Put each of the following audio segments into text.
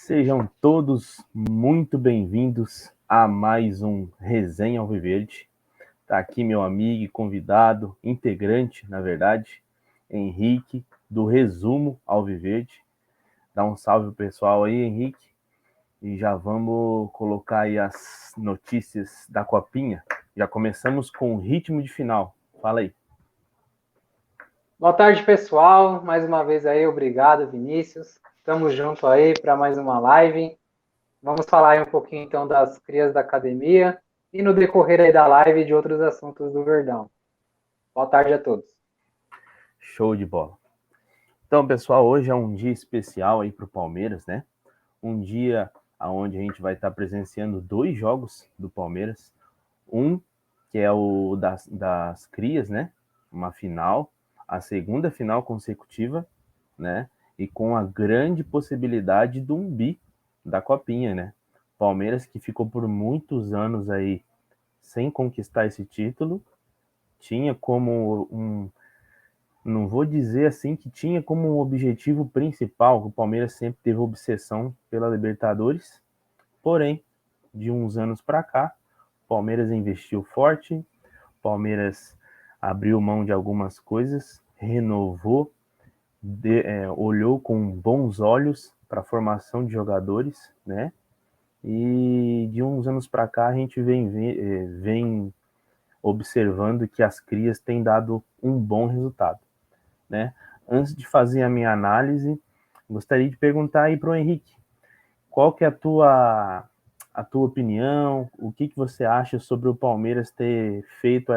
Sejam todos muito bem-vindos a mais um Resenha Alviverde. Está aqui meu amigo e convidado, integrante, na verdade, Henrique, do Resumo Alviverde. Dá um salve pro pessoal aí, Henrique. E já vamos colocar aí as notícias da Copinha. Já começamos com o ritmo de final. Fala aí. Boa tarde, pessoal. Mais uma vez aí, obrigado, Vinícius. Estamos junto aí para mais uma live. Vamos falar aí um pouquinho então das crias da academia e no decorrer aí da live de outros assuntos do Verdão. Boa tarde a todos. Show de bola. Então, pessoal, hoje é um dia especial aí para o Palmeiras, né? Um dia onde a gente vai estar presenciando 2 jogos do Palmeiras. Um, que é o das crias, né? Uma final, a segunda final consecutiva, né? E com a grande possibilidade de um bi da Copinha, né? Palmeiras que ficou por muitos anos aí sem conquistar esse título, tinha como não vou dizer assim que tinha como um objetivo principal, o Palmeiras sempre teve obsessão pela Libertadores, porém, de uns anos para cá, o Palmeiras investiu forte, o Palmeiras abriu mão de algumas coisas, renovou, olhou com bons olhos para a formação de jogadores, né? E de uns anos para cá a gente vem observando que as crias têm dado um bom resultado, né? Antes de fazer a minha análise, gostaria de perguntar aí para o Henrique, qual que é a tua opinião, o que você acha sobre o Palmeiras ter feito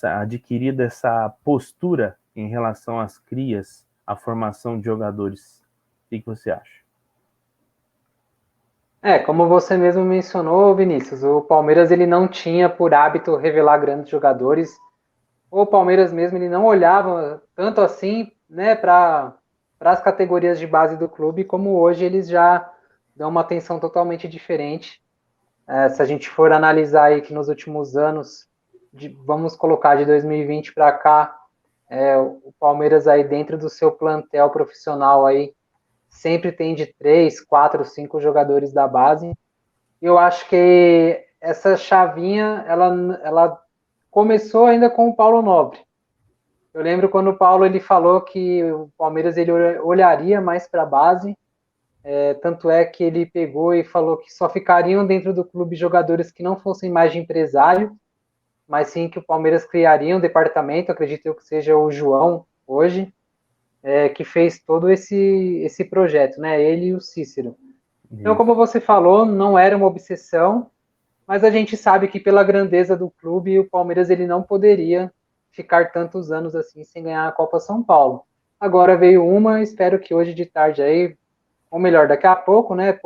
adquirido essa postura em relação às crias, à formação de jogadores? O que você acha? Como você mesmo mencionou, Vinícius, o Palmeiras ele não tinha por hábito revelar grandes jogadores. O Palmeiras mesmo ele não olhava tanto assim, né, para as categorias de base do clube, como hoje eles já dão uma atenção totalmente diferente. Se a gente for analisar aí que nos últimos anos, vamos colocar de 2020 para cá, o Palmeiras aí dentro do seu plantel profissional aí sempre tem de 3, 4, 5 jogadores da base. Eu acho que essa chavinha ela começou ainda com o Paulo Nobre. Eu lembro quando o Paulo ele falou que o Palmeiras ele olharia mais para a base. Tanto é que ele pegou e falou que só ficariam dentro do clube jogadores que não fossem mais de empresário, mas sim que o Palmeiras criaria um departamento, acredito eu que seja o João hoje, que fez todo esse projeto, né? Ele e o Cícero. Então, como Isso. você falou, não era uma obsessão, mas a gente sabe que pela grandeza do clube, o Palmeiras ele não poderia ficar tantos anos assim sem ganhar a Copa São Paulo. Agora veio uma, espero que hoje de tarde aí, ou melhor, daqui a pouco, né?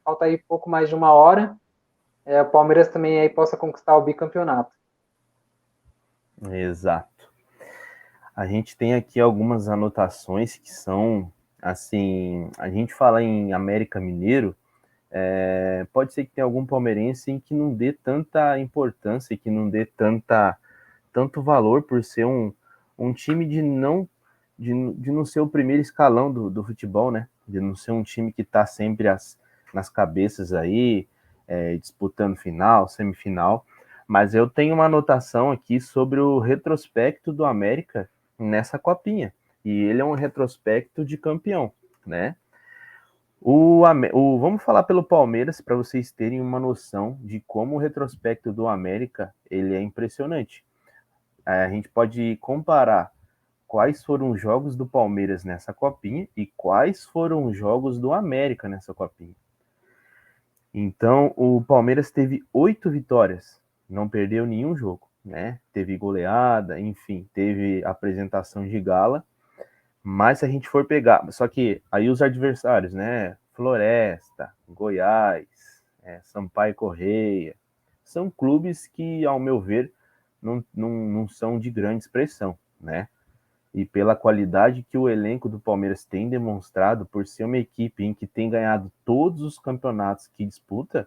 Falta aí pouco mais de uma hora. O Palmeiras também aí possa conquistar o bicampeonato. Exato. A gente tem aqui algumas anotações que são, assim, a gente fala em América Mineiro, pode ser que tenha algum palmeirense em que não dê tanta importância, que não dê tanto valor por ser um time de não ser o primeiro escalão do futebol, né? De não ser um time que está sempre nas cabeças aí, disputando final, semifinal. Mas eu tenho uma anotação aqui sobre o retrospecto do América nessa copinha. E ele é um retrospecto de campeão, né? Vamos falar pelo Palmeiras para vocês terem uma noção de como o retrospecto do América ele é impressionante. A gente pode comparar quais foram os jogos do Palmeiras nessa copinha e quais foram os jogos do América nessa copinha. Então, o Palmeiras teve 8 vitórias, não perdeu nenhum jogo, né? Teve goleada, enfim, teve apresentação de gala. Mas se a gente for pegar, só que aí os adversários, né? Floresta, Goiás, Sampaio Correia, são clubes que, ao meu ver, não são de grande expressão, né? E pela qualidade que o elenco do Palmeiras tem demonstrado, por ser uma equipe em que tem ganhado todos os campeonatos que disputa,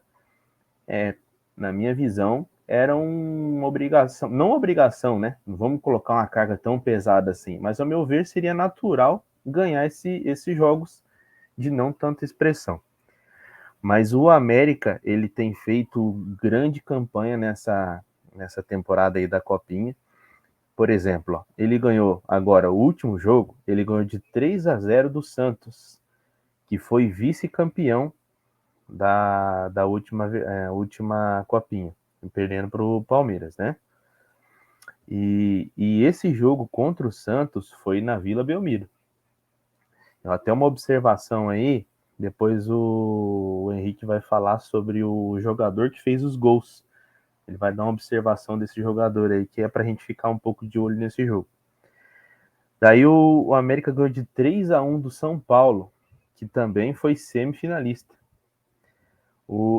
na minha visão, era uma obrigação, não obrigação, né? Não vamos colocar uma carga tão pesada assim, mas ao meu ver seria natural ganhar esses jogos de não tanta expressão. Mas o América, ele tem feito grande campanha nessa temporada aí da Copinha. Por exemplo, ó, ele ganhou agora o último jogo, ele ganhou de 3-0 do Santos, que foi vice-campeão da última Copinha, perdendo para o Palmeiras, né? E esse jogo contra o Santos foi na Vila Belmiro. Até uma observação aí, depois o Henrique vai falar sobre o jogador que fez os gols. Ele vai dar uma observação desse jogador aí, que é para a gente ficar um pouco de olho nesse jogo. Daí o América ganhou de 3-1 do São Paulo, que também foi semifinalista.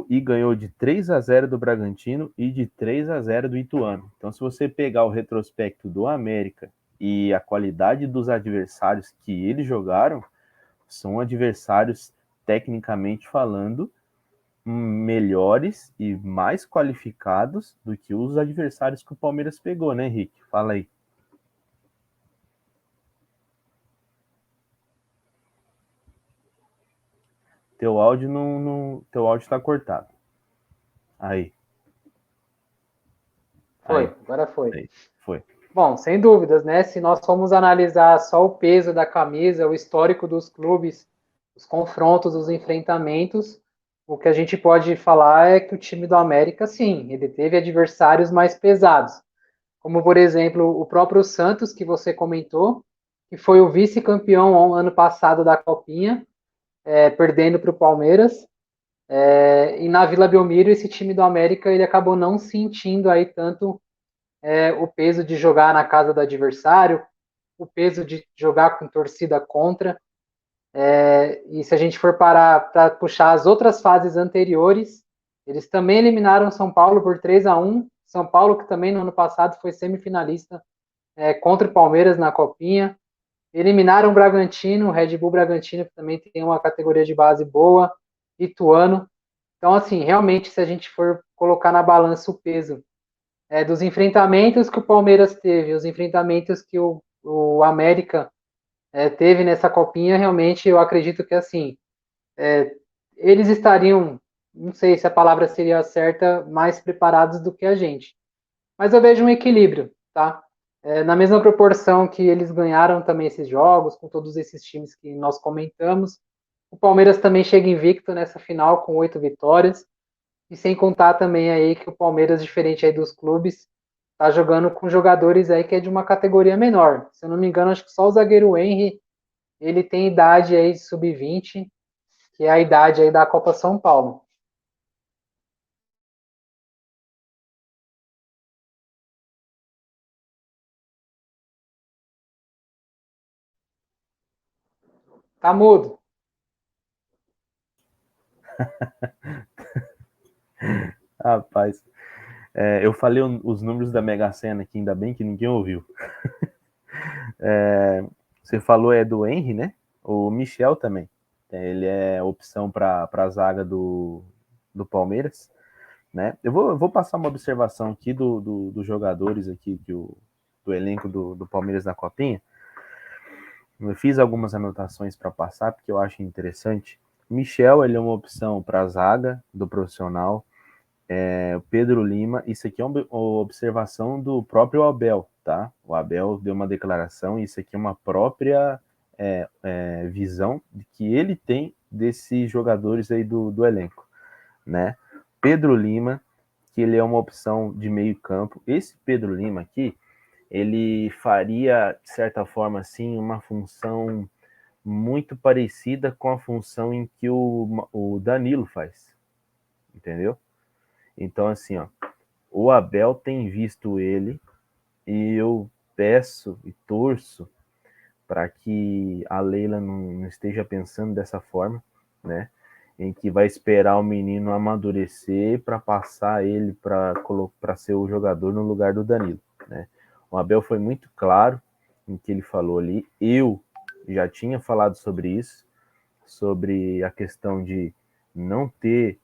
E ganhou de 3-0 do Bragantino e de 3-0 do Ituano. Então, se você pegar o retrospecto do América e a qualidade dos adversários que eles jogaram, são adversários, tecnicamente falando, melhores e mais qualificados do que os adversários que o Palmeiras pegou, né, Henrique? Fala aí. Teu áudio teu áudio está cortado. Aí. Foi, agora foi. Aí. Foi. Bom, sem dúvidas, né? Se nós formos analisar só o peso da camisa, o histórico dos clubes, os confrontos, os enfrentamentos, o que a gente pode falar é que o time do América, sim, ele teve adversários mais pesados. Como, por exemplo, o próprio Santos, que você comentou, que foi o vice-campeão ano passado da Copinha, perdendo para o Palmeiras. E na Vila Belmiro, esse time do América ele acabou não sentindo aí tanto o peso de jogar na casa do adversário, o peso de jogar com torcida contra. E se a gente for parar para puxar as outras fases anteriores, eles também eliminaram São Paulo por 3-1. São Paulo, que também no ano passado foi semifinalista contra o Palmeiras na Copinha. Eliminaram o Bragantino, o Red Bull Bragantino, que também tem uma categoria de base boa, Ituano. Então, assim, realmente, se a gente for colocar na balança o peso dos enfrentamentos que o Palmeiras teve, os enfrentamentos que o América teve nessa copinha, realmente eu acredito que assim eles estariam, não sei se a palavra seria certa, mais preparados do que a gente. Mas eu vejo um equilíbrio, tá? Na mesma proporção que eles ganharam também esses jogos, com todos esses times que nós comentamos, o Palmeiras também chega invicto nessa final com 8 vitórias. E sem contar também aí que o Palmeiras, diferente aí dos clubes, tá jogando com jogadores aí que é de uma categoria menor. Se eu não me engano, acho que só o zagueiro Henry, ele tem idade aí de sub-20, que é a idade aí da Copa São Paulo. Tá mudo. Rapaz, eu falei os números da Mega Sena aqui, ainda bem que ninguém ouviu. Você falou do Henry, né? O Michel também. Ele é opção para a zaga do Palmeiras, né? Eu vou passar uma observação aqui dos jogadores aqui do elenco do Palmeiras na Copinha. Eu fiz algumas anotações para passar porque eu acho interessante. Michel, ele é uma opção para a zaga do profissional. Pedro Lima, isso aqui é uma observação do próprio Abel, tá? O Abel deu uma declaração, isso aqui é uma própria visão que ele tem desses jogadores aí do elenco, né? Pedro Lima, que ele é uma opção de meio campo. Esse Pedro Lima aqui, ele faria, de certa forma, assim, uma função muito parecida com a função em que o Danilo faz, entendeu? Então, assim, ó, o Abel tem visto ele e eu peço e torço para que a Leila não esteja pensando dessa forma, né? Em que vai esperar o menino amadurecer para passar ele para ser o jogador no lugar do Danilo, né? O Abel foi muito claro em que ele falou ali. Eu já tinha falado sobre isso, sobre a questão de não ter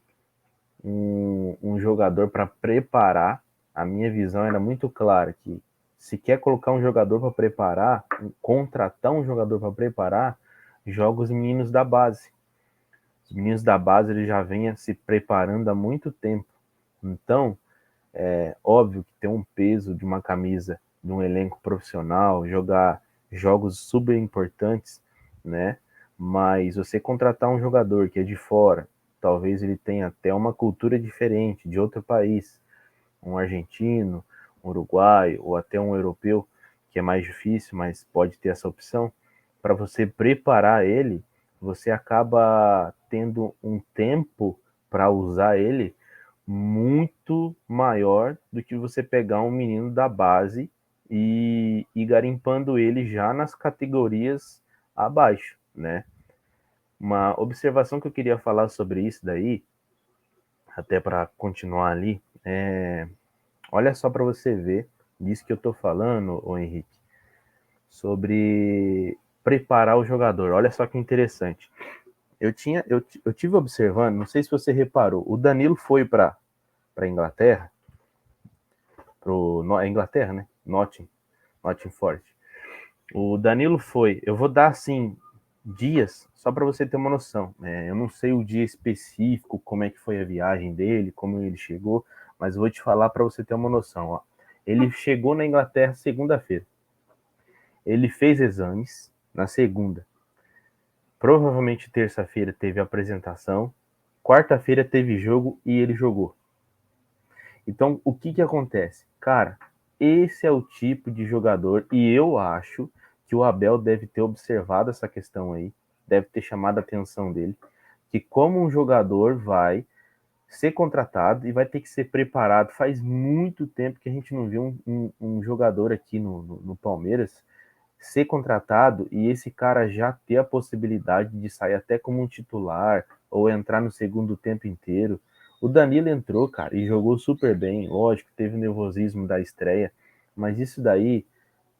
um jogador para preparar. A minha visão era muito clara que se quer colocar um jogador para preparar, contratar um jogador para preparar, joga os meninos da base, Os meninos da base eles já vêm se preparando há muito tempo. Então, é óbvio que tem um peso de uma camisa de um elenco profissional, jogar jogos super importantes, né? Mas você contratar um jogador que é de fora, talvez ele tenha até uma cultura diferente, de outro país, um argentino, um uruguaio ou até um europeu, que é mais difícil, mas pode ter essa opção. Para você preparar ele, você acaba tendo um tempo para usar ele muito maior do que você pegar um menino da base e garimpando ele já nas categorias abaixo, né? Uma observação que eu queria falar sobre isso daí, até para continuar ali, olha só para você ver disso que eu estou falando, ô Henrique, sobre preparar o jogador. Olha só que interessante. Eu tive observando, não sei se você reparou, o Danilo foi para Inglaterra, Inglaterra, né? Nottingham Forest. O Danilo foi, eu vou dar assim dias só para você ter uma noção. Eu não sei o dia específico, como é que foi a viagem dele, como ele chegou, mas eu vou te falar para você ter uma noção. Ó. Ele chegou na Inglaterra segunda-feira. Ele fez exames na segunda. Provavelmente terça-feira teve apresentação. Quarta-feira teve jogo e ele jogou. Então, o que que acontece? Cara, esse é o tipo de jogador, e eu acho que o Abel deve ter observado essa questão aí, deve ter chamado a atenção dele, que como um jogador vai ser contratado e vai ter que ser preparado. Faz muito tempo que a gente não viu um jogador aqui no Palmeiras ser contratado e esse cara já ter a possibilidade de sair até como um titular ou entrar no segundo tempo inteiro. O Danilo entrou, cara, e jogou super bem. Lógico, teve o nervosismo da estreia, mas isso daí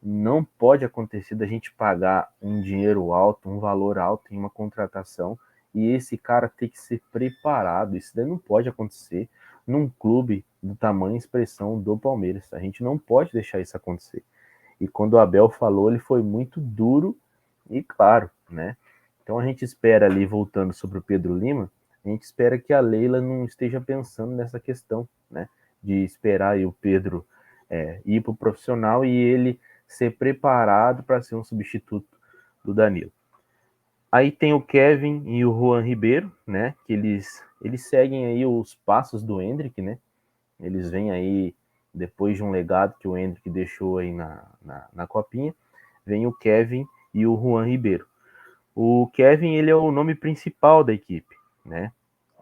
não pode acontecer da gente pagar um dinheiro alto, um valor alto em uma contratação e esse cara ter que ser preparado. Isso daí não pode acontecer num clube do tamanho e expressão do Palmeiras. A gente não pode deixar isso acontecer. E quando o Abel falou, ele foi muito duro e claro, né? Então a gente espera ali, voltando sobre o Pedro Lima, a gente espera que a Leila não esteja pensando nessa questão, né? De esperar aí o Pedro ir para o profissional e ele ser preparado para ser um substituto do Danilo. Aí tem o Kevin e o Juan Ribeiro, né? Que eles seguem aí os passos do Endrick, né? Eles vêm aí, depois de um legado que o Endrick deixou aí na Copinha, vem o Kevin e o Juan Ribeiro. O Kevin, ele é o nome principal da equipe, né?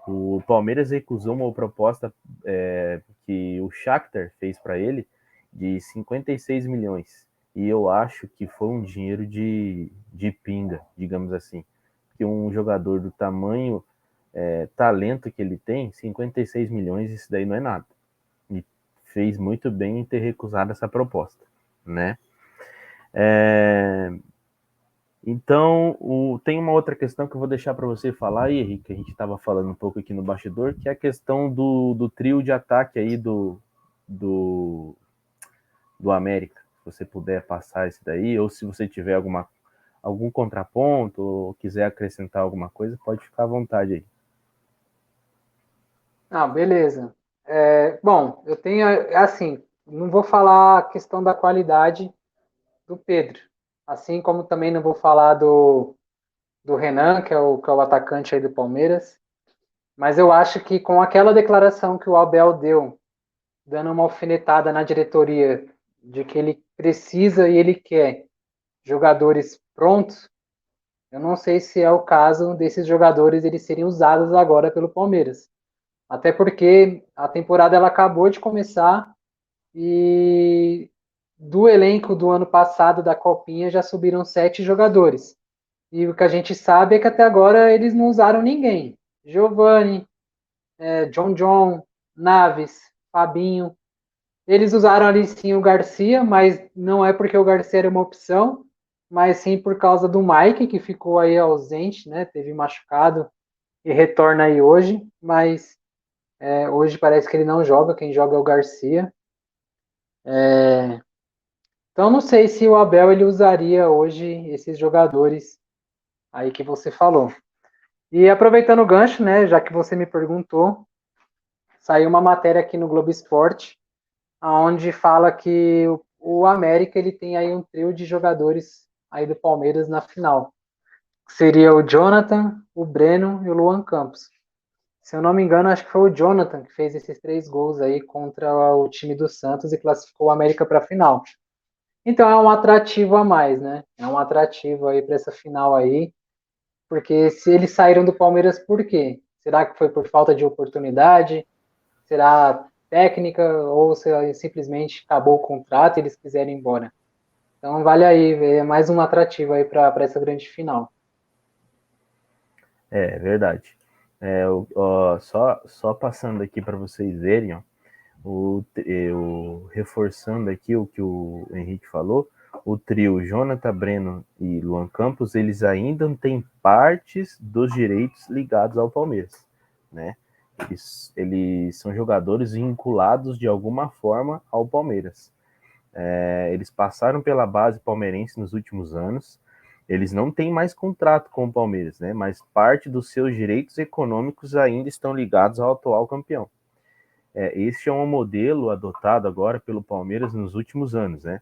O Palmeiras recusou uma proposta que o Shakhtar fez para ele de 56 milhões. E eu acho que foi um dinheiro de pinga, digamos assim. Que um jogador do tamanho, talento que ele tem, 56 milhões, isso daí não é nada. E fez muito bem em ter recusado essa proposta, né? Então, tem uma outra questão que eu vou deixar para você falar aí, Henrique, que a gente estava falando um pouco aqui no bastidor, que é a questão do trio de ataque aí do América. Se você puder passar isso daí, ou se você tiver algum contraponto, ou quiser acrescentar alguma coisa, pode ficar à vontade aí. Ah, beleza. Bom, eu tenho, assim, não vou falar a questão da qualidade do Pedro, assim como também não vou falar do Renan, que é o atacante aí do Palmeiras, mas eu acho que com aquela declaração que o Abel deu, dando uma alfinetada na diretoria de que ele precisa e ele quer jogadores prontos, eu não sei se é o caso desses jogadores eles serem usados agora pelo Palmeiras. Até porque a temporada ela acabou de começar e do elenco do ano passado da Copinha já subiram 7 jogadores. E o que a gente sabe é que até agora eles não usaram ninguém. Giovani, John, Naves, Fabinho. Eles usaram ali sim o Garcia, mas não é porque o Garcia era uma opção, mas sim por causa do Mike, que ficou aí ausente, né? Teve machucado e retorna aí hoje, mas hoje parece que ele não joga, quem joga é o Garcia. Então não sei se o Abel ele usaria hoje esses jogadores aí que você falou. E aproveitando o gancho, né, já que você me perguntou, saiu uma matéria aqui no Globo Esporte, onde fala que o América ele tem aí um trio de jogadores aí do Palmeiras na final. Seria o Jonathan, o Breno e o Luan Campos. Se eu não me engano, acho que foi o Jonathan que fez esses 3 gols aí contra o time do Santos e classificou o América para a final. Então é um atrativo a mais, né? É um atrativo aí para essa final aí, porque se eles saíram do Palmeiras por quê? Será que foi por falta de oportunidade? Será técnica ou se simplesmente acabou o contrato e eles quiseram ir embora? Então vale aí, é mais um atrativo aí para essa grande final. É verdade. Ó, só passando aqui para vocês verem, ó, reforçando aqui o que o Henrique falou, o trio Jonathan Breno e Luan Campos, eles ainda têm partes dos direitos ligados ao Palmeiras, né? Eles são jogadores vinculados de alguma forma ao Palmeiras. Eles passaram pela base palmeirense nos últimos anos. Eles não têm mais contrato com o Palmeiras, né? Mas parte dos seus direitos econômicos ainda estão ligados ao atual campeão. Este é um modelo adotado agora pelo Palmeiras nos últimos anos, né?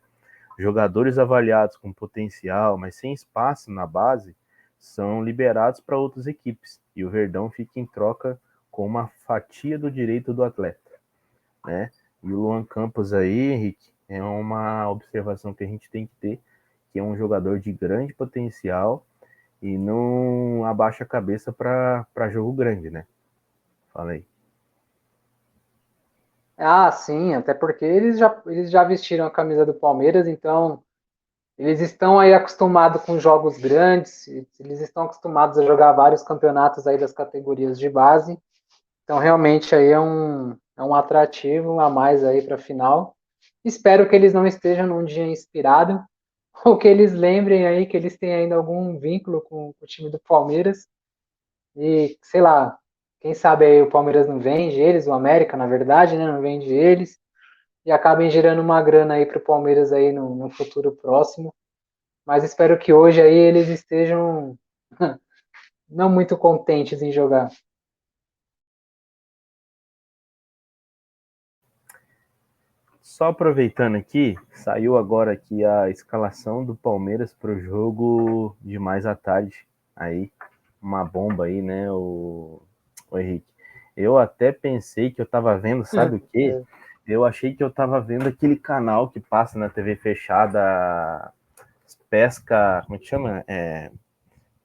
Jogadores avaliados com potencial, mas sem espaço na base, são liberados para outras equipes e o Verdão fica em troca com uma fatia do direito do atleta, né? E o Luan Campos aí, Henrique, é uma observação que a gente tem que ter, que é um jogador de grande potencial e não abaixa a cabeça para jogo grande, né? Fala aí. Ah, sim, até porque eles já vestiram a camisa do Palmeiras, então eles estão aí acostumados com jogos grandes, eles estão acostumados a jogar vários campeonatos aí das categorias de base. Então realmente aí é um atrativo a mais aí para a final. Espero que eles não estejam num dia inspirado, ou que eles lembrem aí que eles têm ainda algum vínculo com o time do Palmeiras. E, sei lá, quem sabe aí o Palmeiras não vende eles, o América, na verdade, né? Não vende eles e acabem gerando uma grana aí para o Palmeiras aí no futuro próximo. Mas espero que hoje aí eles estejam não muito contentes em jogar. Só aproveitando aqui, saiu agora aqui a escalação do Palmeiras para o jogo de mais à tarde. Aí, uma bomba aí, né, o Henrique. Eu até pensei que eu tava vendo, sabe o quê? Eu achei que eu tava vendo aquele canal que passa na TV fechada, pesca, como é que chama?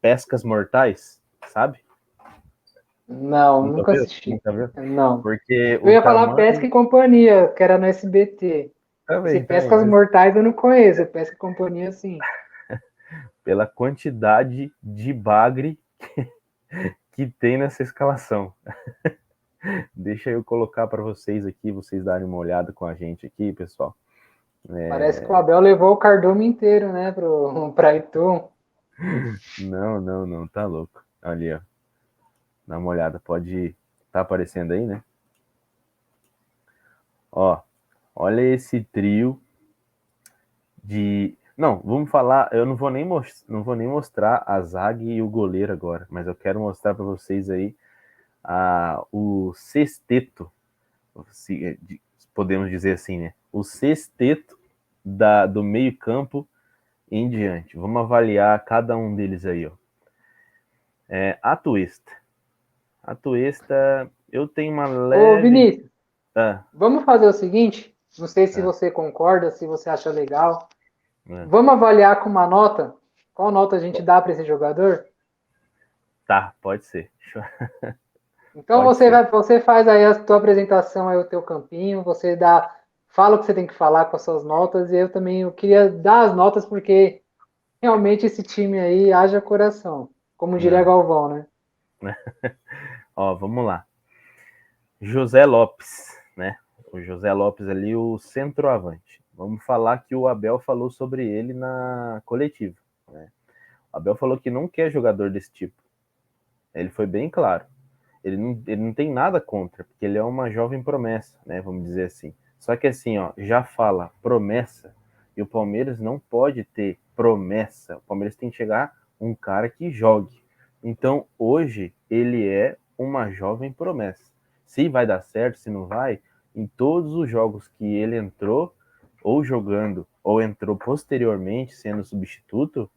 Pescas Mortais, sabe? Não, Nunca nunca viu? assisti. Nunca viu? Não. Porque Eu o ia falar Pesca tamanho e Companhia, que era no SBT. Esse também, Pescas mas Mortais eu não conheço, Pesca e Companhia sim. pela quantidade de bagre que tem nessa escalação. Deixa eu colocar para vocês aqui, vocês darem uma olhada com a gente aqui, pessoal. Parece que o Abel levou o cardume inteiro, né, pra Itu. Não, não, não, tá louco. Ali, ó. Dá uma olhada, pode. Tá aparecendo aí, né? Ó, olha esse trio de. Não, vamos falar. Eu não vou nem mostrar a zaga e o goleiro agora, mas eu quero mostrar para vocês aí o sexteto, se, podemos dizer assim, né? O sexteto do meio-campo em diante. Vamos avaliar cada um deles aí, ó. Atuesta. Atuesta, eu tenho uma Ô, leve. Vinícius, Ah, vamos fazer o seguinte, não sei se ah, você concorda, se você acha legal. ah. Vamos avaliar com uma nota? Qual nota a gente dá para esse jogador? Tá, pode ser. Então Pode ser. você faz aí a tua apresentação aí o teu campinho, você fala o que você tem que falar com as suas notas e eu queria dar as notas porque realmente esse time aí haja coração, como diria Não. Galvão, né? Ó, vamos lá. José Lopes, né? O José Lopes ali, o centroavante. Vamos falar que o Abel falou sobre ele na coletiva, né? O Abel falou que não quer jogador desse tipo. Ele foi bem claro. Ele não tem nada contra, porque ele é uma jovem promessa, né? Vamos dizer assim. Só que assim, ó, já fala promessa, e o Palmeiras não pode ter promessa. O Palmeiras tem que chegar um cara que jogue, Então, hoje, ele é uma jovem promessa. Se vai dar certo, se não vai, em todos os jogos que ele entrou, ou jogando, ou entrou posteriormente, sendo substituto,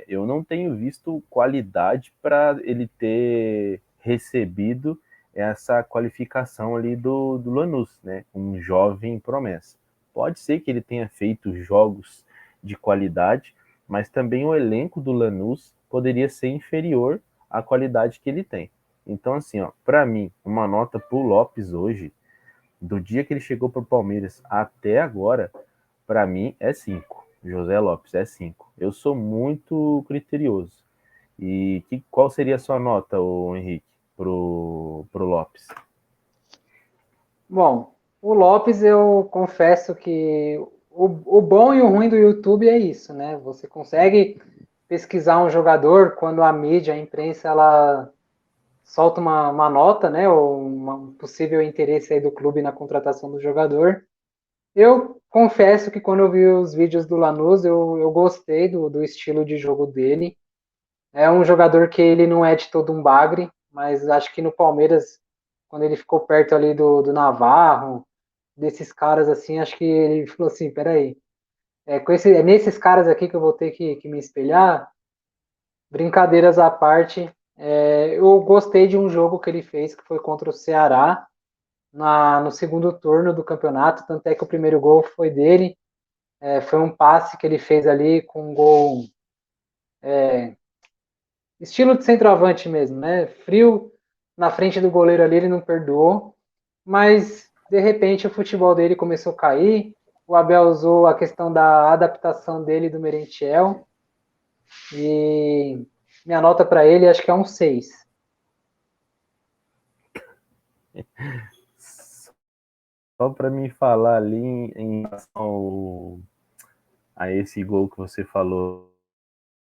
eu não tenho visto qualidade para ele ter recebido essa qualificação ali do Lanús, né? Um jovem promessa. Pode ser que ele tenha feito jogos de qualidade, mas também o elenco do Lanús poderia ser inferior à qualidade que ele tem. Então, assim, ó, para mim, uma nota pro Lopes hoje, do dia que ele chegou para o Palmeiras até agora, para mim é 5. José Lopes é 5. Eu sou muito criterioso. E qual seria a sua nota, o Henrique, pro Lopes? Bom, o Lopes, eu confesso que o bom e o ruim do YouTube é isso, né? Você consegue pesquisar um jogador quando a mídia, a imprensa, ela solta uma nota, né? Ou um possível interesse aí do clube na contratação do jogador. Eu confesso que quando eu vi os vídeos do Lanús, eu gostei do estilo de jogo dele. É um jogador que ele não é de todo um bagre, mas acho que no Palmeiras, quando ele ficou perto ali do Navarro, desses caras assim, acho que ele falou assim, peraí, é nesses caras aqui que eu vou ter que me espelhar. Brincadeiras à parte, eu gostei de um jogo que ele fez, que foi contra o Ceará, no segundo turno do campeonato, tanto é que o primeiro gol foi dele, foi um passe que ele fez ali com um gol estilo de centroavante mesmo, né? Frio na frente do goleiro ali, ele não perdoou, mas de repente o futebol dele começou a cair. O Abel usou a questão da adaptação dele do Merentiel e minha nota para ele acho que é um 6. Só para me falar ali em relação a esse gol que você falou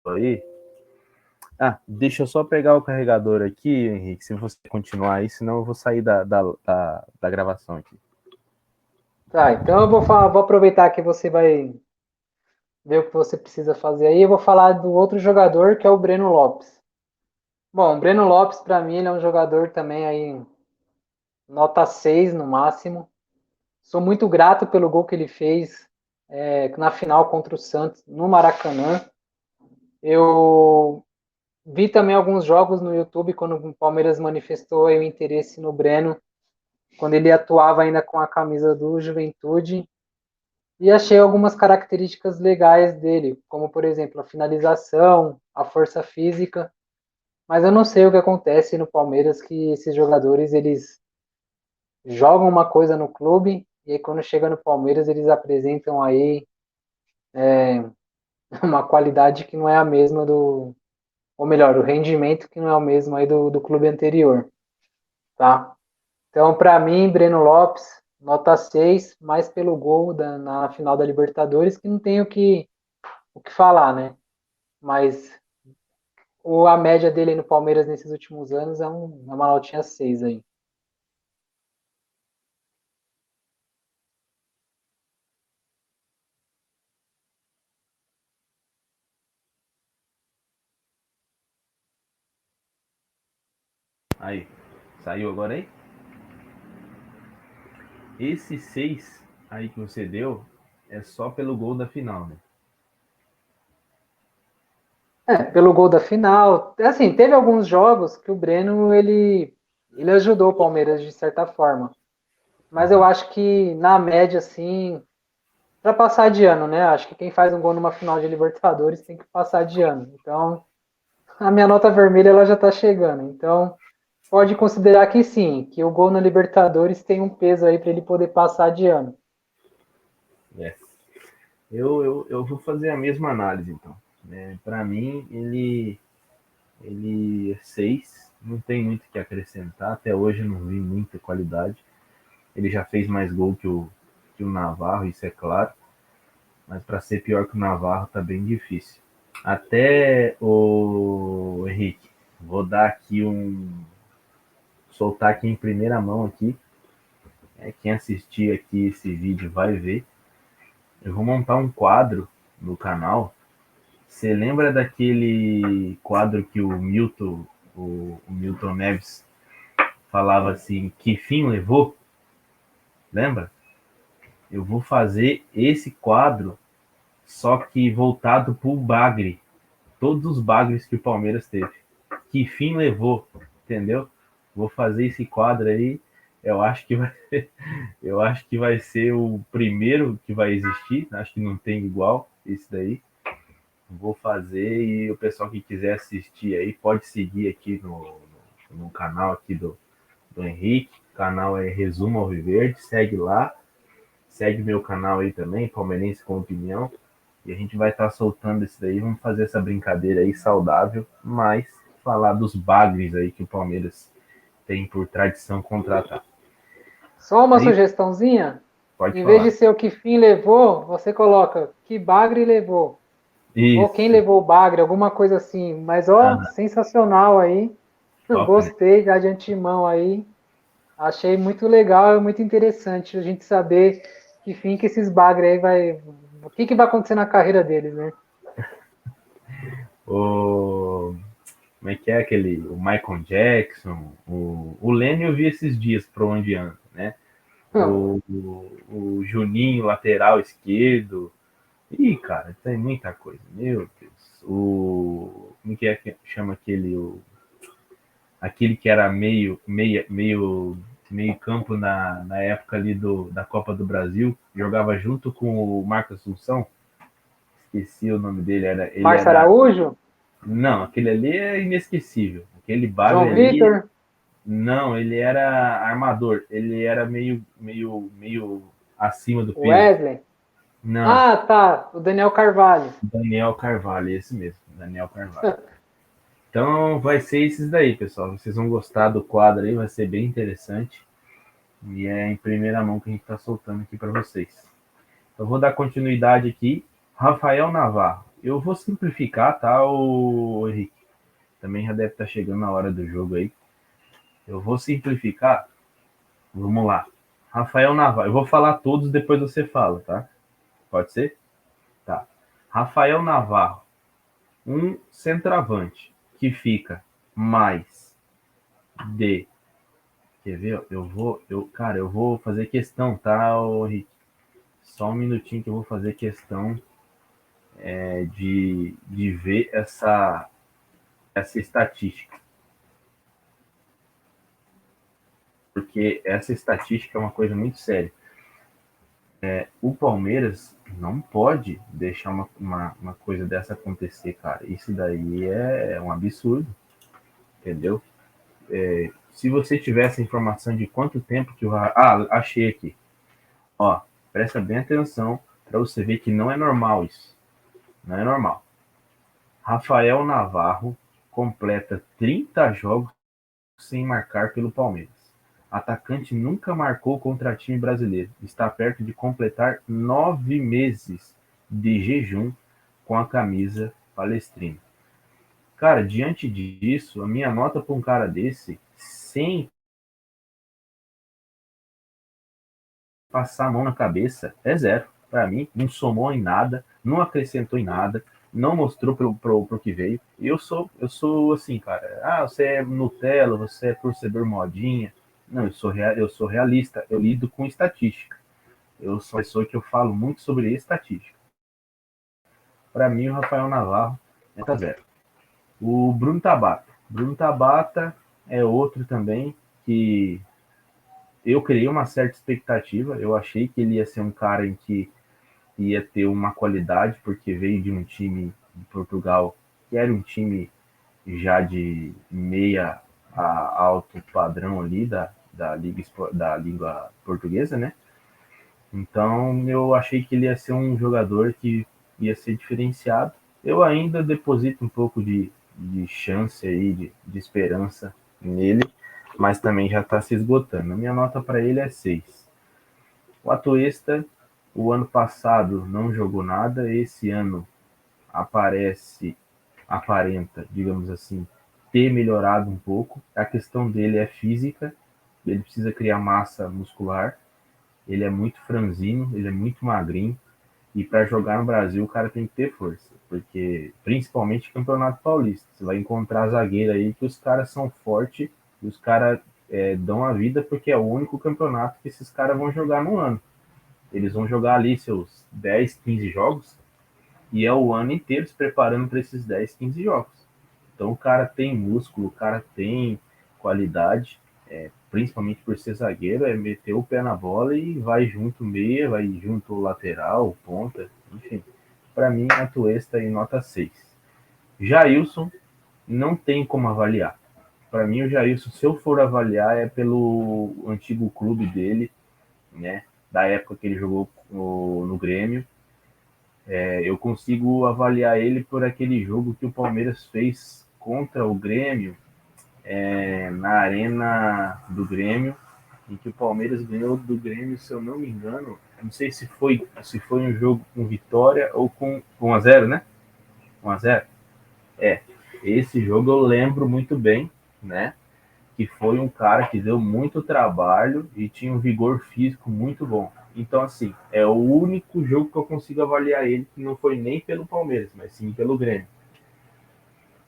aí. Ah, deixa eu só pegar o carregador aqui, Henrique, se você continuar aí, senão eu vou sair da gravação aqui. Tá, então eu vou aproveitar que você vai ver o que você precisa fazer aí. Eu vou falar do outro jogador que é o Breno Lopes. Bom, o Breno Lopes, para mim, ele é um jogador também aí, nota 6 no máximo. Sou muito grato pelo gol que ele fez na final contra o Santos no Maracanã. Eu vi também alguns jogos no YouTube quando o Palmeiras manifestou o interesse no Breno, quando ele atuava ainda com a camisa do Juventude. E achei algumas características legais dele, como por exemplo a finalização, a força física. Mas eu não sei o que acontece no Palmeiras que esses jogadores eles jogam uma coisa no clube e aí quando chega no Palmeiras eles apresentam aí uma qualidade que não é a mesma ou melhor, o rendimento que não é o mesmo aí do clube anterior, tá? Então, para mim, Breno Lopes, nota 6, mais pelo gol na final da Libertadores, que não tem o que falar, né? Mas a média dele no Palmeiras nesses últimos anos é uma notinha 6 aí. Aí, saiu agora aí? Esse 6 aí que você deu é só pelo gol da final, né? Pelo gol da final. Assim, teve alguns jogos que o Breno ele ajudou o Palmeiras de certa forma. Mas eu acho que na média, assim, para passar de ano, né? Acho que quem faz um gol numa final de Libertadores tem que passar de ano. Então, a minha nota vermelha ela já está chegando. Então, pode considerar que sim, que o gol na Libertadores tem um peso aí para ele poder passar de ano. É. Eu vou fazer a mesma análise, então. Para mim, ele é 6, não tem muito o que acrescentar. Até hoje eu não vi muita qualidade. Ele já fez mais gol que o Navarro, isso é claro. Mas para ser pior que o Navarro tá bem difícil. Até o Henrique, vou dar aqui soltar aqui em primeira mão aqui. Quem assistir aqui esse vídeo vai ver. Eu vou montar um quadro no canal Você lembra daquele quadro que o Milton Neves falava assim, que fim levou? Lembra? Eu vou fazer esse quadro, só que voltado para o bagre. Todos os bagres que o Palmeiras teve. Que fim levou, entendeu? Vou fazer esse quadro aí. Eu acho que vai, eu acho que vai ser o primeiro que vai existir. Acho que não tem igual esse daí. Vou fazer e o pessoal que quiser assistir aí pode seguir aqui no canal aqui do Henrique. O canal é Resumo Alviverde. Segue lá. Segue meu canal aí também, Palmeirense com Opinião. E a gente vai estar soltando isso daí. Vamos fazer essa brincadeira aí saudável, mas falar dos bagres aí que o Palmeiras tem por tradição contratar. Só uma Aí sugestãozinha. pode Em vez de falar. ser o que fim levou, você coloca que bagre levou. Ou quem Isso. levou o bagre, alguma coisa assim. Mas, ó, Ah, sensacional aí. top, né? Gostei já de antemão aí. Achei muito legal e muito interessante a gente saber que fim que esses bagre aí vai. O que, que vai acontecer na carreira deles, né? O... Como é que é aquele? O Michael Jackson, o Lenny eu vi esses dias para onde anda, né? O Juninho, lateral esquerdo. Ih, cara, tem muita coisa. Meu Deus. Como que é que chama aquele? Aquele que era meio campo na época ali da Copa do Brasil, jogava junto com o Marcos Assunção. Esqueci o nome dele. Ele Márcio era. Araújo, Não, aquele ali é inesquecível. Aquele bagre João ali. Vitor, Não, ele era armador. Ele era meio acima do peso. Wesley. Não, Ah, tá. O Daniel Carvalho. Daniel Carvalho, esse mesmo, Daniel Carvalho. Então vai ser esses daí, pessoal. Vocês vão gostar do quadro aí, vai ser bem interessante. E é em primeira mão que a gente está soltando aqui para vocês. Eu vou dar continuidade aqui. Rafael Navarro. Eu vou simplificar, tá, o Henrique? Também já deve estar chegando a hora do jogo aí. Eu vou simplificar. Vamos lá. Rafael Navarro. Eu vou falar todos, depois você fala, tá? Pode ser? Tá. Rafael Navarro. Um centroavante que fica mais de. Quer ver? Cara, eu vou fazer questão, tá, Henrique? Só um minutinho que eu vou fazer questão de ver essa estatística. Porque essa estatística é uma coisa muito séria. O Palmeiras não pode deixar uma coisa dessa acontecer, cara. Isso daí é um absurdo, entendeu? Se você tivesse informação de quanto tempo que o. Ah, achei aqui. Ó, presta bem atenção para você ver que não é normal isso. Não é normal. Rafael Navarro completa 30 jogos sem marcar pelo Palmeiras. Atacante nunca marcou contra time brasileiro. Está perto de completar 9 meses de jejum com a camisa palestrina. Cara, diante disso, a minha nota para um cara desse, sem passar a mão na cabeça, é zero. Para mim, não somou em nada, não acrescentou em nada, não mostrou pro que veio. Eu sou assim, cara. Ah, você é Nutella, você é torcedor modinha. Não, eu sou realista. Eu lido com estatística. Eu sou uma pessoa que eu falo muito sobre estatística. Para mim, o Rafael Navarro é zero. O Bruno Tabata. Bruno Tabata é outro também que eu criei uma certa expectativa. Eu achei que ele ia ser um cara em que ia ter uma qualidade, porque veio de um time de Portugal que era um time já de meia a alto padrão ali da Liga Portuguesa, né? Então eu achei que ele ia ser um jogador que ia ser diferenciado. Eu ainda deposito um pouco de chance aí, de esperança nele, mas também já está se esgotando. A minha nota para ele é 6. O Atuesta, o ano passado não jogou nada, esse ano aparenta, digamos assim, ter melhorado um pouco. A questão dele é física, ele precisa criar massa muscular, ele é muito franzino, ele é muito magrinho, E para jogar no Brasil, o cara tem que ter força, porque principalmente Campeonato Paulista, você vai encontrar zagueiro aí que os caras são fortes, e os caras dão a vida porque é o único campeonato que esses caras vão jogar no ano. Eles vão jogar ali seus 10, 15 jogos e é o ano inteiro se preparando para esses 10, 15 jogos. Então o cara tem músculo, o cara tem qualidade, principalmente por ser zagueiro, é meter o pé na bola e vai junto meia, vai junto lateral, ponta, enfim. Para mim, a Tuesta em nota 6. Jailson, não tem como avaliar. Para mim, o Jailson, se eu for avaliar, é pelo antigo clube dele, né? Da época que ele jogou no Grêmio. Eu consigo avaliar ele por aquele jogo que o Palmeiras fez contra o Grêmio, na arena do Grêmio, em que o Palmeiras ganhou do Grêmio, se eu não me engano, não sei se foi um jogo com vitória ou com 1-0, né? 1-0. Esse jogo eu lembro muito bem, né? Que foi um cara que deu muito trabalho e tinha um vigor físico muito bom. Então, assim, é o único jogo que eu consigo avaliar ele que não foi nem pelo Palmeiras, mas sim pelo Grêmio.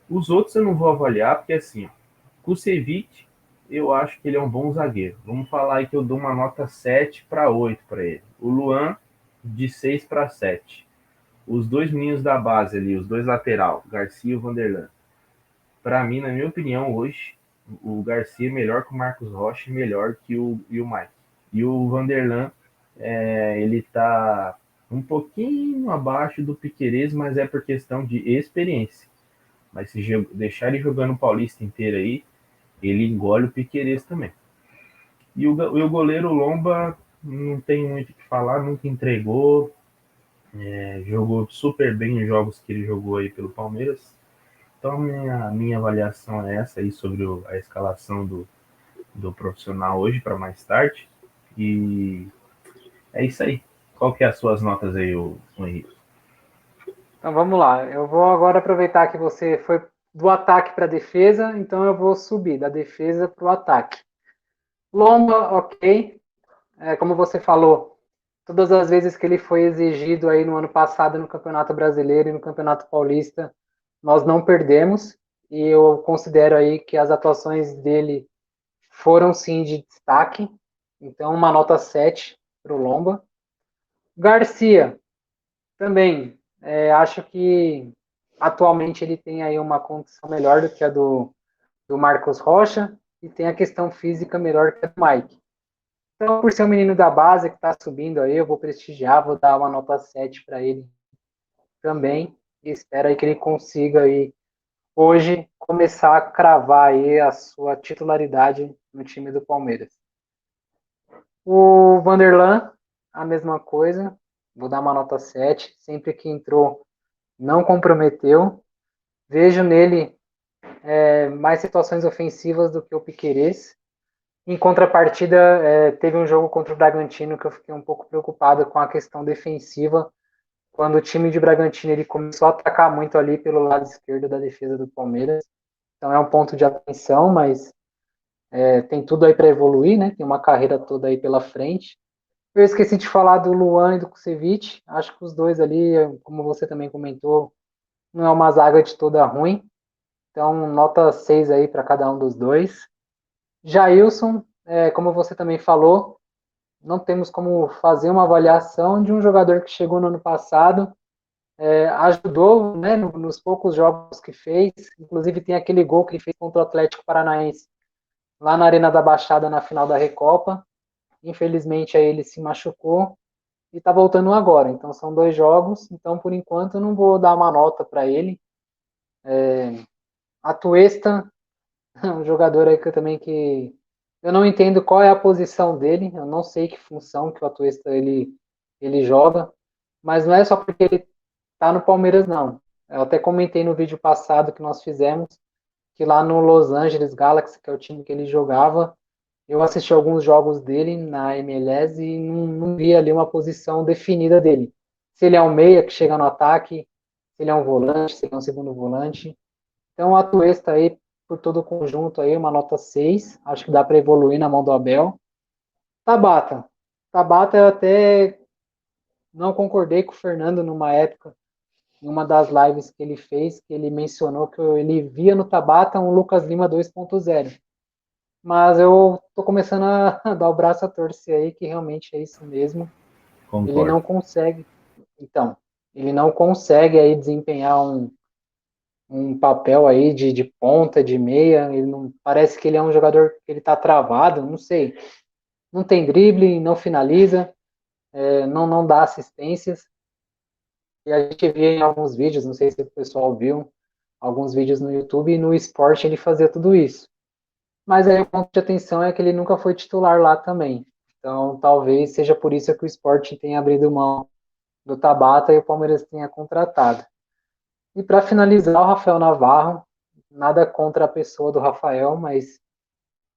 Os outros eu não vou avaliar, porque assim, Kusevich, eu acho que ele é um bom zagueiro. Vamos falar aí que eu dou uma nota 7 para 8 para ele. O Luan, de 6 para 7. Os dois meninos da base ali, os dois lateral, Garcia e o Vanderlan. Para mim, na minha opinião, hoje, o Garcia é melhor que o Marcos Rocha e melhor que o Mike. E o Vanderlan, ele tá um pouquinho abaixo do Piquerez, mas é por questão de experiência. Mas se deixar ele jogando o Paulista inteiro aí, ele engole o Piquerez também. E o goleiro Lomba não tem muito o que falar, nunca entregou, jogou super bem os jogos que ele jogou aí pelo Palmeiras. Então, minha avaliação é essa aí sobre a escalação do profissional hoje para mais tarde. E é isso aí. Qual que é as suas notas aí, o Henrique? Então vamos lá. Eu vou agora aproveitar que você foi do ataque para a defesa, então eu vou subir da defesa para o ataque. Lomba, ok. Como você falou, todas as vezes que ele foi exigido aí no ano passado no Campeonato Brasileiro e no Campeonato Paulista, nós não perdemos. E eu considero aí que as atuações dele foram sim de destaque. Então, uma nota 7 para o Lomba. Garcia, também. Acho que atualmente ele tem aí uma condição melhor do que a do Marcos Rocha e tem a questão física melhor que a do Mike. Então, por ser um menino da base que está subindo aí, eu vou prestigiar, vou dar uma nota 7 para ele também. E espero aí que ele consiga aí hoje começar a cravar aí a sua titularidade no time do Palmeiras. O Vanderlan, a mesma coisa, vou dar uma nota 7. Sempre que entrou, não comprometeu. Vejo nele mais situações ofensivas do que o Piquerez. Em contrapartida, teve um jogo contra o Bragantino que eu fiquei um pouco preocupado com a questão defensiva, quando o time de Bragantino ele começou a atacar muito ali pelo lado esquerdo da defesa do Palmeiras. Então é um ponto de atenção, mas tem tudo aí para evoluir, né? Tem uma carreira toda aí pela frente. Eu esqueci de falar do Luan e do Kusevich. Acho que os dois ali, como você também comentou, não é uma zaga de toda ruim. Então, nota 6 aí para cada um dos dois. Jailson, como você também falou, não temos como fazer uma avaliação de um jogador que chegou no ano passado, ajudou, né, nos poucos jogos que fez, inclusive tem aquele gol que ele fez contra o Atlético Paranaense, lá na Arena da Baixada, na final da Recopa. Infelizmente, aí ele se machucou e está voltando agora. Então, são 2 jogos. Então, por enquanto, eu não vou dar uma nota para ele. A Tuesta, um jogador aí que eu também que eu não entendo qual é a posição dele, eu não sei que função que o Atuesta ele joga, mas não é só porque ele tá no Palmeiras não. Eu até comentei no vídeo passado que nós fizemos que lá no Los Angeles Galaxy, que é o time que ele jogava, eu assisti alguns jogos dele na MLS e não vi ali uma posição definida dele. Se ele é um meia que chega no ataque, se ele é um volante, se ele é um segundo volante. Então, a Atuesta aí, por todo o conjunto aí, uma nota 6. Acho que dá para evoluir na mão do Abel. Tabata. Tabata eu até não concordei com o Fernando numa época, em uma das lives que ele fez, que ele mencionou que ele via no Tabata um Lucas Lima 2.0. Mas eu tô começando a dar o braço a torcer aí, que realmente é isso mesmo. Ele Concordo. não consegue, então, ele não consegue aí desempenhar um papel aí de ponta, de meia. Ele não parece que ele é um jogador que ele tá travado, não sei. Não tem drible, não finaliza, não dá assistências. E a gente via em alguns vídeos, não sei se o pessoal viu, alguns vídeos no YouTube e no esporte ele fazia tudo isso. Mas aí o ponto de atenção é que ele nunca foi titular lá também. Então talvez seja por isso que o esporte tenha abrido mão do Tabata e o Palmeiras tenha contratado. E para finalizar, o Rafael Navarro, nada contra a pessoa do Rafael, mas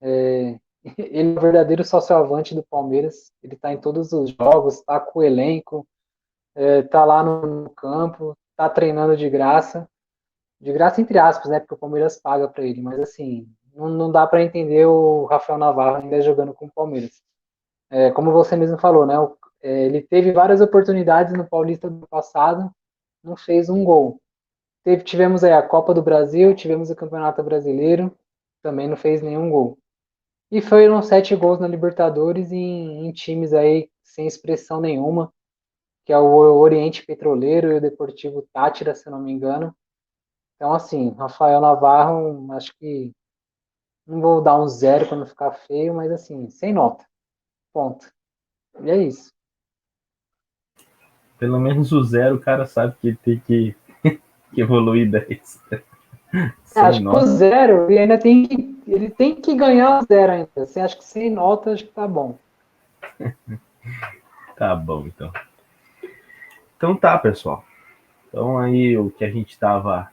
ele é o verdadeiro sócio-avante do Palmeiras. Ele está em todos os jogos, está com o elenco, está lá no campo, está treinando de graça entre aspas, né? Porque o Palmeiras paga para ele, mas assim, não dá para entender o Rafael Navarro ainda jogando com o Palmeiras. Como você mesmo falou, né? Ele teve várias oportunidades no Paulista do passado, não fez um gol. Tivemos aí a Copa do Brasil, tivemos o Campeonato Brasileiro, também não fez nenhum gol. E foram 7 gols na Libertadores em times aí sem expressão nenhuma, que é o Oriente Petroleiro e o Deportivo Táchira, se eu não me engano. Então, assim, Rafael Navarro, acho que não vou dar um 0 para não ficar feio, mas assim, sem nota. Ponto. E é isso. Pelo menos o zero, o cara sabe que ele tem que evoluir 10. Sem Acho que o nota, 0 ele tem que ganhar o 0 ainda. Assim, acho que sem nota, acho que tá bom. tá bom, então. Então tá, pessoal. Então aí o que a gente estava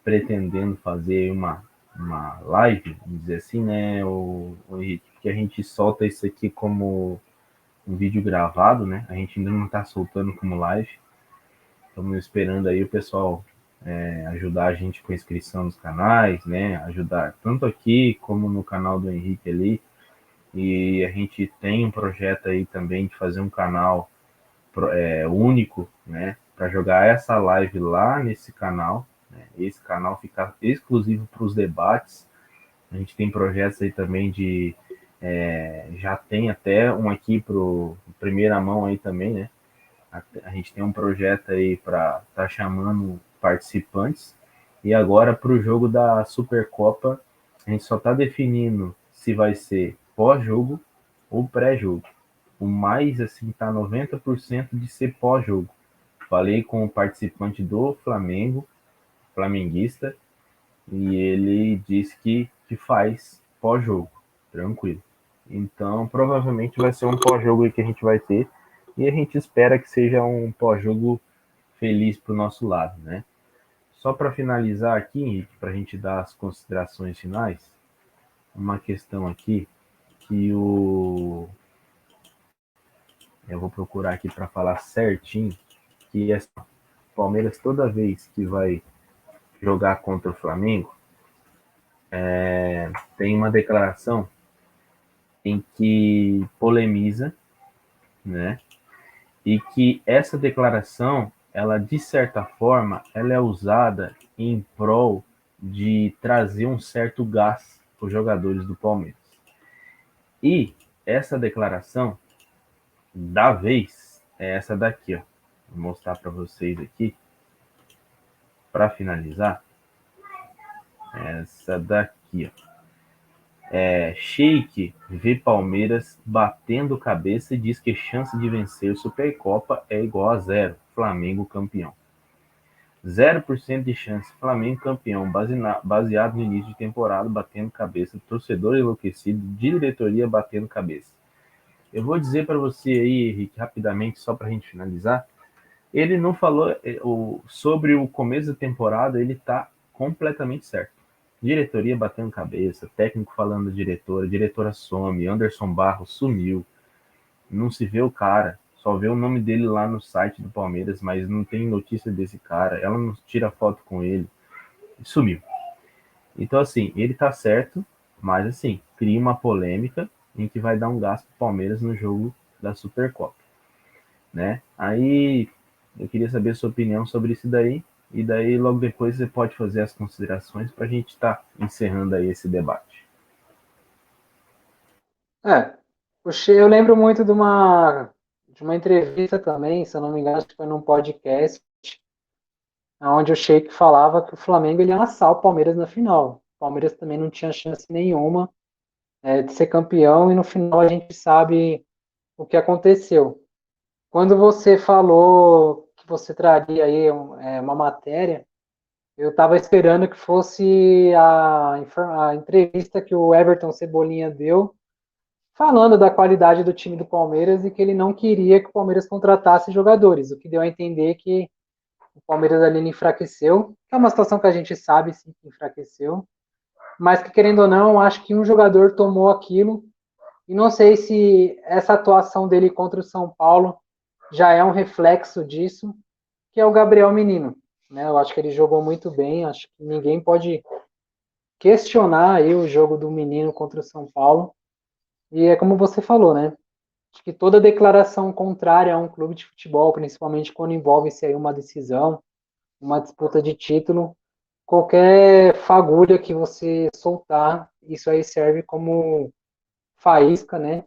pretendendo fazer uma live, vamos dizer assim, né, o Henrique, que a gente solta isso aqui como um vídeo gravado, né? A gente ainda não está soltando como live. Estamos esperando aí o pessoal ajudar a gente com a inscrição nos canais, né? Ajudar tanto aqui como no canal do Henrique ali. E a gente tem um projeto aí também de fazer um canal único, né? Para jogar essa live lá nesse canal. Né? Esse canal ficar exclusivo para os debates. A gente tem projetos aí também de já tem até um aqui para primeira mão aí também, né? A gente tem um projeto aí para tá chamando participantes. E agora para o jogo da Supercopa, a gente só está definindo se vai ser pós-jogo ou pré-jogo. O mais assim tá 90% de ser pós-jogo. Falei com o participante do Flamengo, flamenguista, e ele disse que faz pós-jogo, tranquilo. Então, provavelmente vai ser um pós-jogo aí que a gente vai ter, e a gente espera que seja um pós-jogo feliz para o nosso lado, né? Só para finalizar aqui, Henrique, para a gente dar as considerações finais, uma questão aqui que eu vou procurar aqui para falar certinho, que é o Palmeiras toda vez que vai jogar contra o Flamengo, tem uma declaração em que polemiza, né? E que essa declaração, ela de certa forma, ela é usada em prol de trazer um certo gás para os jogadores do Palmeiras. E essa declaração da vez é essa daqui, ó. Vou mostrar para vocês aqui para finalizar. Essa daqui, ó. Sheik vê Palmeiras batendo cabeça e diz que chance de vencer Supercopa é igual a zero. Flamengo campeão. 0% de chance. Flamengo campeão. Baseado no início de temporada, batendo cabeça. Torcedor enlouquecido. Diretoria batendo cabeça. Eu vou dizer para você aí, Henrique, rapidamente, só para a gente finalizar. Ele não falou sobre o começo da temporada, ele está completamente certo. Diretoria batendo cabeça, técnico falando da diretora some, Anderson Barros sumiu, não se vê o cara, só vê o nome dele lá no site do Palmeiras, mas não tem notícia desse cara, ela não tira foto com ele, sumiu. Então, assim, ele tá certo, mas, assim, cria uma polêmica em que vai dar um gasto pro Palmeiras no jogo da Supercopa. né? Aí eu queria saber a sua opinião sobre isso daí, e daí logo depois você pode fazer as considerações para a gente estar encerrando aí esse debate. É, eu lembro muito de uma entrevista também, se eu não me engano, acho que foi num podcast, onde o Sheik falava que o Flamengo ele ia amassar o Palmeiras na final. O Palmeiras também não tinha chance nenhuma de ser campeão e no final a gente sabe o que aconteceu. Quando você falou que você traria aí uma matéria, eu estava esperando que fosse a entrevista que o Everton Cebolinha deu, falando da qualidade do time do Palmeiras e que ele não queria que o Palmeiras contratasse jogadores, o que deu a entender que o Palmeiras ali enfraqueceu, que é uma situação que a gente sabe sim que enfraqueceu, mas que querendo ou não, acho que um jogador tomou aquilo e não sei se essa atuação dele contra o São Paulo já é um reflexo disso, que é o Gabriel Menino. Né? Eu acho que ele jogou muito bem, acho que ninguém pode questionar aí o jogo do menino contra o São Paulo. E é como você falou, né? Acho que toda declaração contrária a um clube de futebol, principalmente quando envolve-se aí uma decisão, uma disputa de título, qualquer fagulha que você soltar, isso aí serve como faísca, né?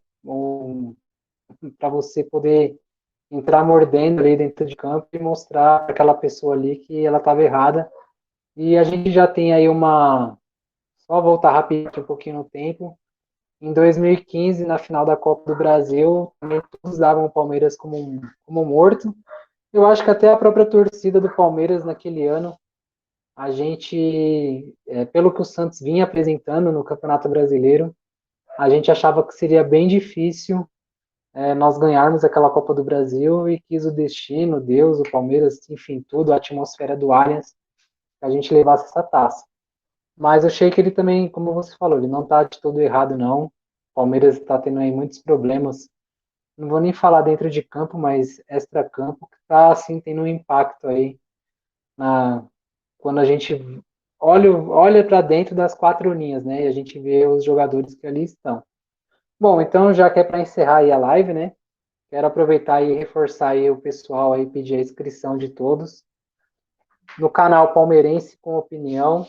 Para você poder entrar mordendo ali dentro de campo e mostrar para aquela pessoa ali que ela estava errada. E a gente já tem aí só voltar rapidinho um pouquinho no tempo. Em 2015, na final da Copa do Brasil, também todos davam o Palmeiras como morto. Eu acho que até a própria torcida do Palmeiras naquele ano, a gente, pelo que o Santos vinha apresentando no Campeonato Brasileiro, a gente achava que seria bem difícil nós ganharmos aquela Copa do Brasil e quis o destino, Deus, o Palmeiras, enfim, tudo, a atmosfera do Allianz, que a gente levasse essa taça. Mas eu achei que ele também, como você falou, ele não está de todo errado, não. O Palmeiras está tendo aí muitos problemas. Não vou nem falar dentro de campo, mas extra-campo, que está assim, tendo um impacto aí na, quando a gente olha para dentro das quatro linhas, né? E a gente vê os jogadores que ali estão. Bom, então já que é para encerrar aí a live, né? Quero aproveitar e reforçar aí o pessoal aí, pedir a inscrição de todos. No canal Palmeirense com Opinião,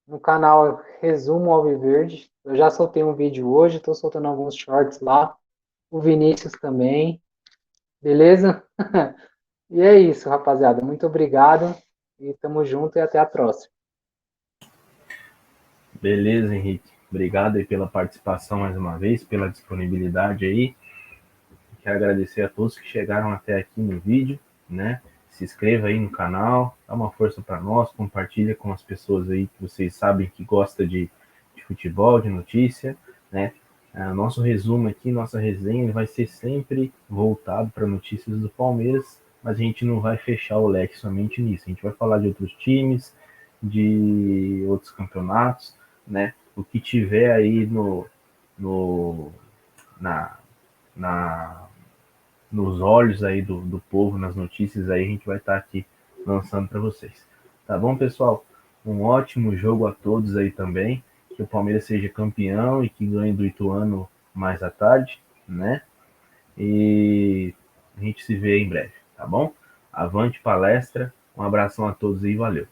no canal Resumo Alviverde. Eu já soltei um vídeo hoje, estou soltando alguns shorts lá. O Vinícius também. Beleza? E é isso, rapaziada. Muito obrigado e tamo junto e até a próxima. Beleza, Henrique. Obrigado aí pela participação mais uma vez, pela disponibilidade aí. Quero agradecer a todos que chegaram até aqui no vídeo, né? Se inscreva aí no canal, dá uma força para nós, compartilha com as pessoas aí que vocês sabem que gosta de futebol, de notícia, né? Nosso resumo aqui, nossa resenha, ele vai ser sempre voltado para notícias do Palmeiras, mas a gente não vai fechar o leque somente nisso. A gente vai falar de outros times, de outros campeonatos, né? O que tiver aí no, na, na, nos olhos aí do povo, nas notícias aí, a gente vai estar aqui lançando para vocês. Tá bom, pessoal? Um ótimo jogo a todos aí também. Que o Palmeiras seja campeão e que ganhe do Ituano mais à tarde, né? E a gente se vê em breve, tá bom? Avante palestra, um abração a todos e valeu.